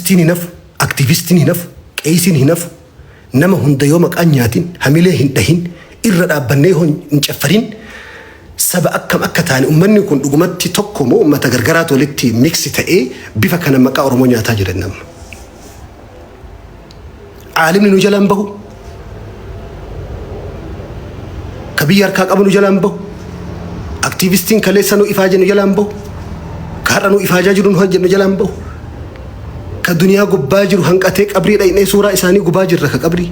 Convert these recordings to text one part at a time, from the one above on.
artistini naf aktivistini naf qeesini naf nama hunda yoo maqaanyaatin hamilee hin dhahin irra dhaabbannee hin caffarin saba akkam akka taane ummanni kun dhugumatti tokko moo ummata gargaraat walitti miksi ta'ee bifa kana maqaa Oromoo nyaataa jiran nama aalimni nu jalaan bahu kabiyya harkaa qabu nu jalaan bahu aktivistiin kaleessa nu ifaa jennu jalaan bahu kaarra nu ifaajaa jiru nu hojjennu jalaan bahu ka duniyaa gubbaa jiru hanqatee qabrii dhaynee suuraa isaanii gubaa jirra ka qabrii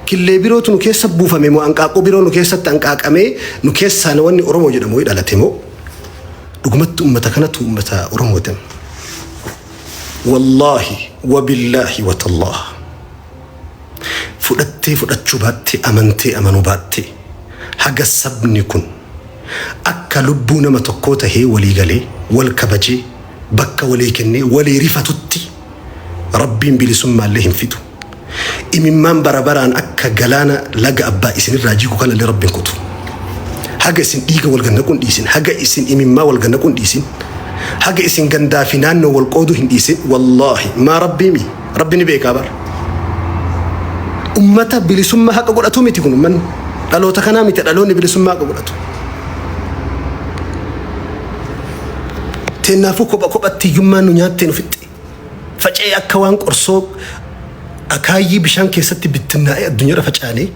killee birootu nu keessa buufame moo anqaaqoo biroo nu keessatti anqaaqamee nu keessaan wanni Oromoo jedhamu dhalate moo dhugumatti ummata kanatu ummata Oromoo jedhama wallahi wabillahi watallah fudhattee fudhachuu baattee amantee amanuu baattee haga sabni kun akka lubbuu nama tokkoo tahee walii galee wal kabajee bakka walii kennee walii rifatutti rabbiin bilisummaallee hin fidu imimmaan barabaraan akka galaana laga abbaa isinirraa jigu kana illee rabbiin kutu haga isin dhiiga wal gannaquun dhiisin haga isin imimmaa wal gannaquun dhiisin haga isin gandaa fi naannoo wal qoodu hin dhiisin wallaahi maa rabbiimi rabbi ni beekaa bara ummata bilisummaa haqa godhatu miti kun ummanni dhaloota kanaa miti dhaloonni bilisummaa haqa godhatu teennaafuu kophatti iyyummaan nu nyaattee nu fixxe faca'ee akka waan qorsoo akaayii bishaan keessatti bittinnaa'ee addunyaarra facaanee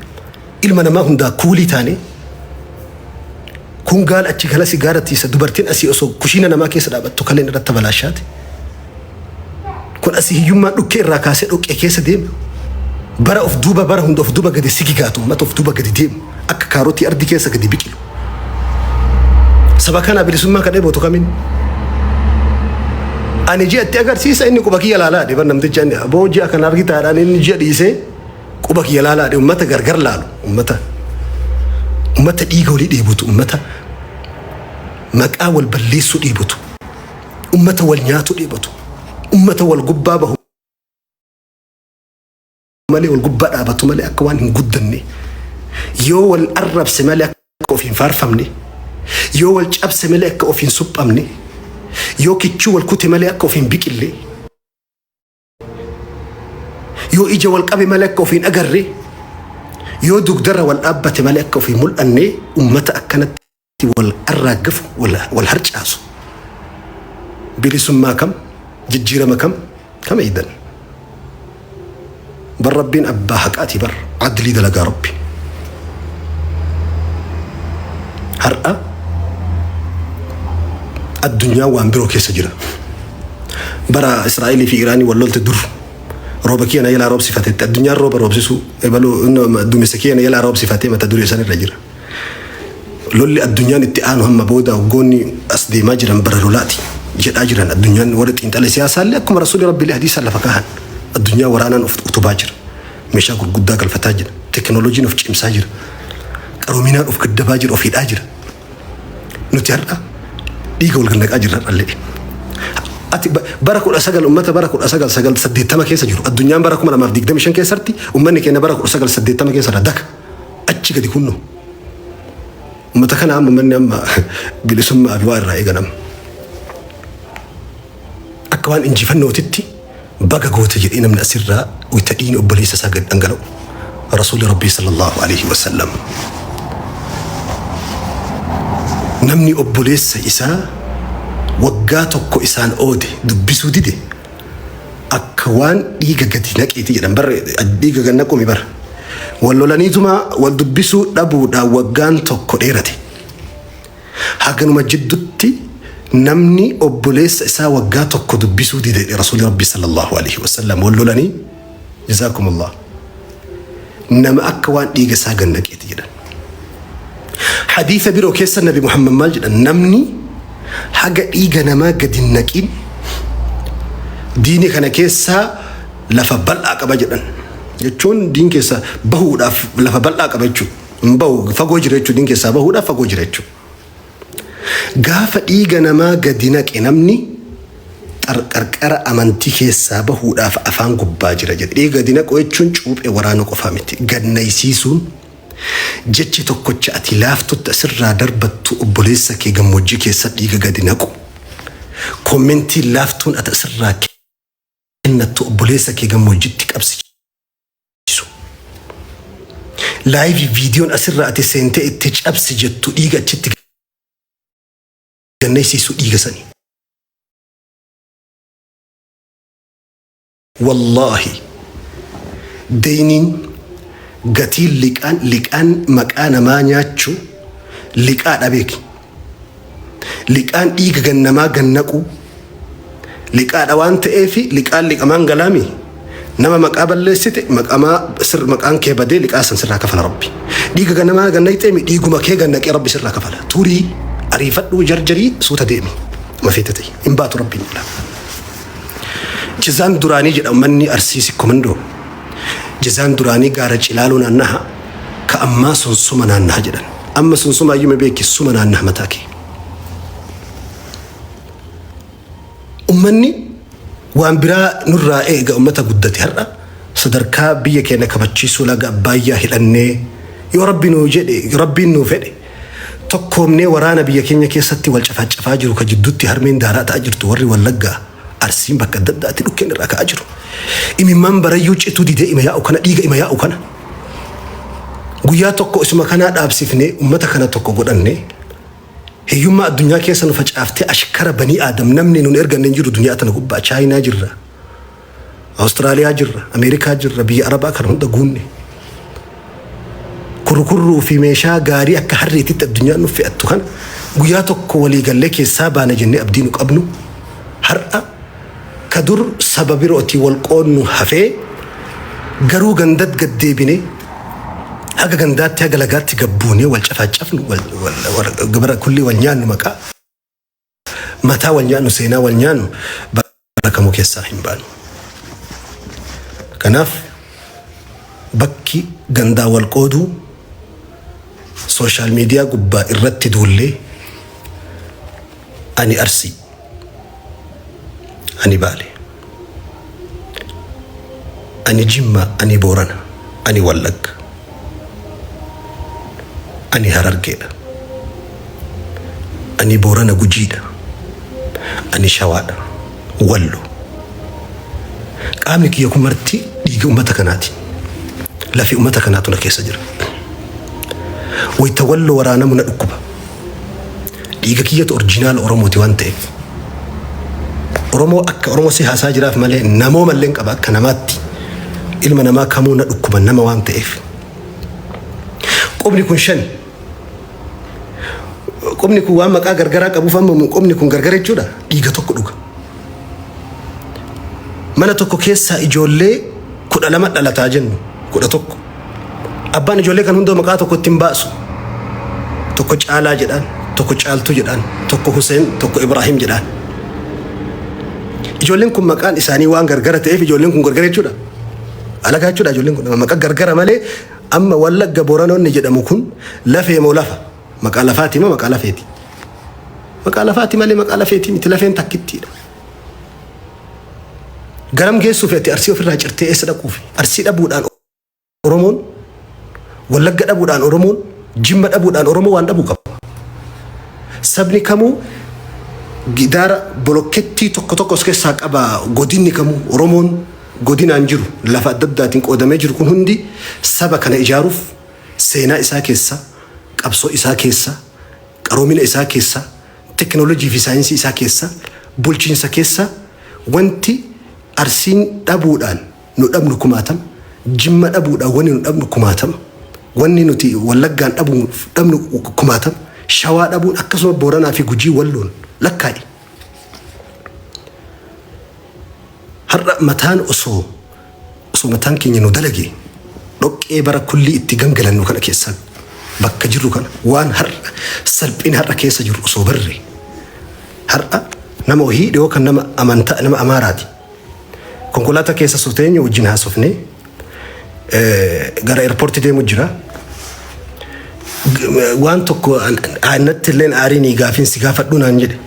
ilma namaa hundaa kuulii taanee kun gaal achi gala sigaara tiisa dubartiin asii osoo kushiina namaa keessa dhaabattu kaleen irratti balaashaate kun asii hiyyummaan dhukkee irraa kaasee dhoqqee keessa deema bara of duuba bara hunda of duuba gadi sigigaatu ummata of duuba gadi deemu akka kaarotii ardi keessa gadi biqilu saba kana bilisummaa kadhee bootu kamiin ani ji'atti agarsiisa inni quba kiyya laalaadhe bar namticha inni aboo ji'a kan argitaadhaan inni ji'a dhiisee quba kiyya laalaadhe ummata gargar laalu ummata dhiiga walii dheebutu ummata maqaa wal balleessuu dheebutu ummata wal nyaatu dheebutu ummata wal gubbaa bahu malee wal gubbaa dhaabatu malee akka waan hin guddanne yoo wal arrabse malee akka of hin faarfamne yoo wal cabse malee akka of hin suphamne yoo kichuu wal kute malee akka of hin biqille yoo ija wal qabe malee akka of hin agarre yoo dugdarra wal dhaabbate malee akka of hin mul'anne ummata akkanatti wal arraagafu wal harcaasu bilisummaa kam jijjiirama kam eeydan bar rabbiin abbaa haqaati bar adlii dalagaa rabbi har'a الدنيا وامبرو كيس جرا برا إسرائيل في إيران واللولت الدر روبكي أنا يلا روب صفاتي الدنيا روب سيسو يبلو إنه دوميسكي أنا يلا روب صفاتي ما تدري سنة الرجرة لولي الدنيا نتقان هم بودا وقوني أصدي ماجرا برلولاتي جد أجرا الدنيا ورد إنت على سياسة لكم رسول ربي الحديث على فكاهن الدنيا ورانا أتباجر مشاكل قداك الفتاجر تكنولوجيا نفج مساجر كرومينا نفج الدباجر وفي الأجر نتيارة ديك ولكن لك أجر اللي أتي بركوا الأسجل أمته بركوا الأسجل سجل سديت تما كيس جرو الدنيا بركوا ما مرديك ده مشان كيسرتي ومني كنا بركوا الأسجل سديت تما كيسر دك أتشي كده كونه أمته كان عم مني أما بلسم أبوار رأي جنام أكوان إنجي فنو تتي بقى قوة جدينا من أسرة وتدين أبليس ساجد أنجلو رسول ربي صلى الله عليه وسلم namni obboleessa isaa waggaa tokko isaan oode dubbisuu dide akka waan dhiiga gadi naqeeti jedhan bar dhiiga gadi naqumi bar wallolaniituma wal dubbisuu dhabuudhaan waggaan tokko dheerate haganuma jiddutti namni obboleessa isaa waggaa tokko dubbisuu dide rasuuli rabbi sallallahu alaihi wasallam wallolanii jazaakumullah nama akka waan dhiiga isaa gadi naqeeti jedhan حديث بيرو كيس النبي محمد ماجد نمني حاجة إيجا نما قد النكين ديني كان كيسا لفبل أكبجرا يجون دين كيسا بهو لفبل أكبجو مبو فقوجريتشو دين كيسا بهو لا فقوجريتشو قاف إيجا نما قد نكين نمني تركر أمانتي كيسا بهو لا فأفان قباجرا جد إيجا دينك ويتشون شوب إورانو قفامتي قد نيسيسون jechi tokkocha ati laaftutti asirraa darbattu obboleessa kee gammoojjii keessatti dhiiga gadi naqu kommentii laaftuun ati asirraa xinnattu obboleessa kee gammoojjitti qabsiisu. Laayivi viidiyoon asirraa ati seentee itti cabsi jettu dhiiga achitti ganneessiisu dhiiga sanii. Wallaahi deyniin gatiin liqaan maqaa namaa nyaachuu liqaadha beeki. Liqaan dhiiga gannamaa gannaqu liqaadha waan ta'eefi liqaan liqamaan galaami. Nama maqaa balleessite maqaan kee badee liqaa san sirraa kafala rabbi. Dhiiga gannamaa gannaqxee dhiiguma kee gannaqee rabbi sirraa kafala. Turii ariifadhu jarjarii suuta deemi. Mafeeta ta'e hin baatu rabbiin jala. Jizaan duraanii jedha manni arsiisi komandoo. Jizaan duraanii gaara cilaaluu naannaha ka ammaa sunsuma naannaha jedhan. Amma sunsuma ayyume beeki suma naannaha mataa kee. Ummanni waan biraa nurraa eega ummata guddate har'a sadarkaa biyya keenya kabachiisuu laga abbaayyaa hidhannee yoo rabbi nuu jedhe rabbiin nuu fedhe tokkoomnee waraana biyya keenya keessatti wal cafaa jiru ka jidduutti harmeen daaraa ta'aa jirtu warri wallaggaa arsiin bakka adda addaatti dhukkeen irraa ka'aa jiru. Imimmaan barayyuu cituu didee ima yaa'u kana dhiiga ima yaa'u kana. Guyyaa tokko isuma kanaa dhaabsifnee ummata kana tokko godhannee hiyyummaa addunyaa keessa nu facaaftee ashkara banii aadam namni nun erganne jiru duniyaa tana gubbaa chaayinaa jirra. Awustiraaliyaa jirra, Ameerikaa jirra, biyya Arabaa kana hunda guunne. Kurkurruu fi meeshaa gaarii akka harreetitti addunyaan nuuf fe'attu kana guyyaa tokko waliigallee keessaa baana jennee abdii nu qabnu har'a ka dur sababirootii wal qoodnu hafee garuu gandat gaddeebine haga gandaatti haga lagaatti gabbuunee wal cafaacafnu gabara kulli wal nyaannu maqaa mataa wal nyaannu seenaa wal nyaannu barakamuu keessaa hin baanu. Kanaaf bakki gandaa wal qooduu sooshaal miidiyaa gubbaa irratti duullee ani Arsii, ani Baale, ani Jimma, ani Boorana, ani Wallagga, ani Harargeedha, ani Boorana Gujiidha, ani Shawaadha, Wallo. Qaamni kiyya kun marti dhiiga ummata kanaati. Lafi ummata kanaatu na keessa jira. Wayita Wallo waraanamu na dhukkuba. Dhiiga kiyyatu orjinaal Oromooti waan ta'eef. Oromoo akka Oromoo si haasaa jiraaf malee namoo malleen qaba akka namaatti. Ilma namaa kamuu na dhukkuba nama waan ta'eef. Qubni kun shan. Qubni kun waan maqaa gargaraa qabuuf amma qubni kun gargara jechuudha. Dhiiga tokko dhuga. Mana tokko keessaa ijoollee 12 dhalataa jennu 11. Abbaan ijoollee kan hunda maqaa tokko ittiin baasu. Tokko Caalaa jedhaan, tokko Caaltuu jedhaan, tokko Huseen, tokko Ibrahim jedhaan. Ijoolleen kun maqaan isaanii waan gargara ta'eef ijoolleen kun gargara jechuudha. Alagaa jechuudha ijoolleen kun maqaa gargara malee amma Wallagga Booranoonni jedhamu kun lafee moo lafa? Maqaa lafaati moo maqaa lafeeti? Maqaa lafaati malee maqaa lafeeti miti lafeen takkittiidha. Garam geessuuf ati Arsii ofirraa cirtee eessa dhaquuf? Arsii dhabuudhaan Oromoon, Wallagga dhabuudhaan Oromoon, Jimma dhabuudhaan Oromoo waan dhabuu qaba. Sabni kamuu gidaara bolokkeettii tokko as keessaa qaba. Godinni kamuu Oromoon godinaan jiru lafa adda addaatiin qoodamee jiru kun hundi saba kana ijaaruuf seenaa isaa keessa, qabsoo isaa keessa, qaroomina isaa keessa, teknoolojii fi saayinsii isaa keessa, bulchiinsa keessa wanti Arsiin dhabuudhaan nu dhabnu 60, Jimma dhabuudhaan wanni nu dhabnu 60, wanni nuti Wallaggaan dhabnu 60, Shawaa dhabuun akkasuma Booranaa fi Gujii Walloon lakkaadhi. Har'a mataan osoo mataan keenya nu dalage dhoqqee bara kulli itti gangalannu kana keessa bakka jirru kana waan har'a salphina har'a keessa jiru osoo barre har'a nama wahii dhiyoo kan nama amantaa nama Amaaraati. Konkolaataa keessa soteenyu wajjin haasofnee gara airportii deemu jira. Waan tokko aanatti illeen aariin gaafiinsi gaafadhu naan jedhe.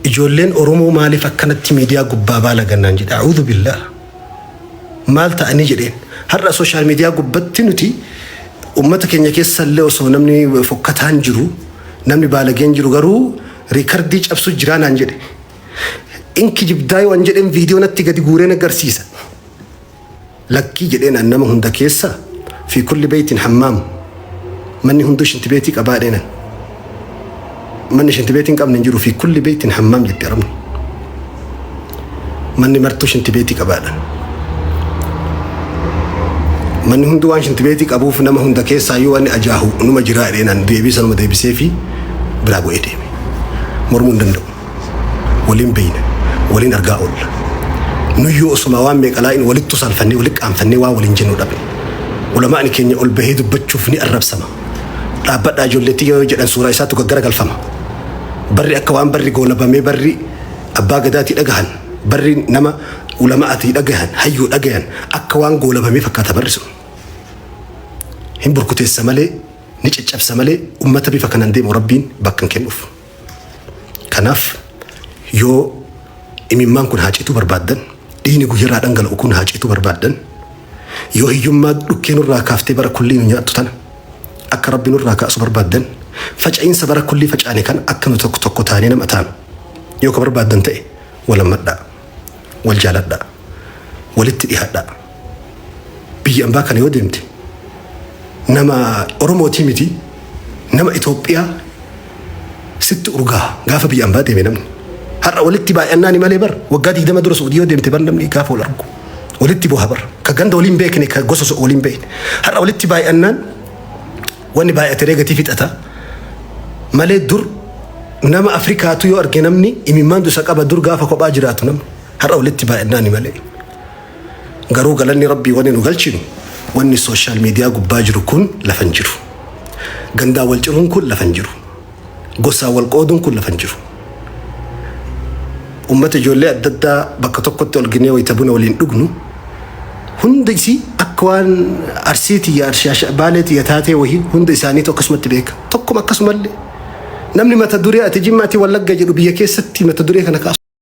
Ijoolleen Oromoo maaliif akkanatti miidiyaa gubbaa baala gannaan jedhe. A'uudhu billah. Maal ta'anii jedheen. Har'a sooshaal miidiyaa gubbatti nuti ummata keenya keessa illee osoo namni fokkataan jiru, namni baalageen jiru garuu riikardii cabsu jira naan jedhe. إنك جبداي وانجلين فيديو نتيجة تقولين قرسيسة لكي جدين أنما هند كيسة في كل بيت حمام من هندوش انت بيتك أبادنا من انت بيتك أم ننجرو في كل بيت حمام يترمني من مرتوش انت بيتك أبادا من هندو وانش انت بيتك أبوف نما هند كيسة يوان أجاهو نما جراء لنا ديبي سنما ديبي سيفي برابو إيديمي مرمون دندو ولين بينا ولين أرقاء الله نيو اسماوان ميك ألاين ولد تصال فني ولك أم فني ولين جنو دبي ولما أني كيني أقول بهيدو بتشوفني الرب سما لابد أجول لتي يوجد سورة إساتو كجرق الفما بري أكوان بري قولا بمي بري أبا قداتي لقهن بري نما ولما أتي لقهن هيو لقهن أكوان قولا بمي فكاتا برسو هم بركوتي السمالي نيجي السمالي أمتا بفكنا ندي مربين باكن كنوف كناف يو إمام كن حاجتو بربادن ديني غير أنغل أكون حاجتو بربادن يو هيوما لكينو راكافتي برا كلين نياتو تانا أكا ربي نور راكا أصبر بادن فجأين سبرا كلي فجأاني كان أكا نتوك توكو تاني نمتان يو كبر بادن تأي ولا مدى والجالات دا والاتئيهات دا بي أمباكا نيو ديمتي نما أرومو تيمتي نما إثيوبيا ست أرقا غافا بي أمبا ديمي نمني هر والاتباع أناني مالي بر وقادي دم درس وديو ديمتي بر نمني غافا والأرقو والاتباع بر كغاند ولين بيكني كغوسوس ولين بين هر والاتباع أنان واني باي أتريغا تيفيت أتا مالي دور نما أفريكا تو يو أرقي نمني إمي ماندو ساقابا دور غافا كوبا جراتو نم هر والاتباع أناني مالي غارو غلاني ربي واني نغلشنو واني السوشيال ميديا قباجرو كون لفنجرو غندا والجرون كون لفنجرو غوسا والقودون كون لفنجرو أمة جولي أددا بكتوكوت والجنيه ويتبون ولين دغنو هندسي أكوان أرسيتي يا أرشاش بالتي يتاتي وهي هندساني توكسمت بيك توكم أكسمل نمني ما تدوري أتجمعتي ولا جاجلو بيكي ستي ما تدوري كنا